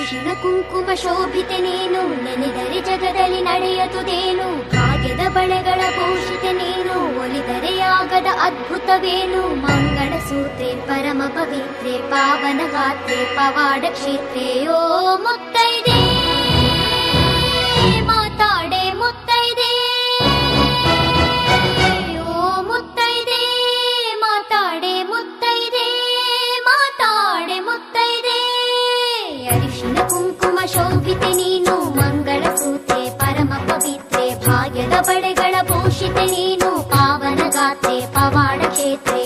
ಅರಿಶಿಣ ಕುಂಕುಮ ಶೋಭಿತೆ ನೀನು, ನೆನೆದರೆ ಜಗದಲ್ಲಿ ನಡೆಯದುದೇನು. ಭಾಗ್ಯದ ಬಳೆಗಳ ಭೂಷಿತೆ ನೀನು, ಒಲಿದರೆ ಆಗದ ಅದ್ಭುತವೇನು. ಮಂಗಳ ಸೂತ್ರೆ ಪರಮ ಪವಿತ್ರೆ, ಪಾವನ ಗಾತ್ರೆ ಪವಾಡ ಕ್ಷೇತ್ರೆ. ಓ ಮುತ್ತೈದೆ ಮಾತಾಡೆ ಮುತ್ತೈದೆ, ಓ ಮುತ್ತೈದೆ ಮಾತಾಡೆ ಮುತ್ತೈದೆ, ಮಾತಾಡೆ ಮುತ್ತೈದೆ. ಅರಿಶಿಣ ಕುಂಕುಮ ಶೋಭಿತೆ ನೀನು, ಮಂಗಳ ಸೂತ್ರೆ ಪರಮ ಪವಿತ್ರೆ, ಭಾಗ್ಯದ ಬಳೆಗಳ ಭೂಷಿತೆ ನೀನು, ಪಾವನ ಗಾತ್ರೆ ಪವಾಡ ಕ್ಷೇತ್ರ.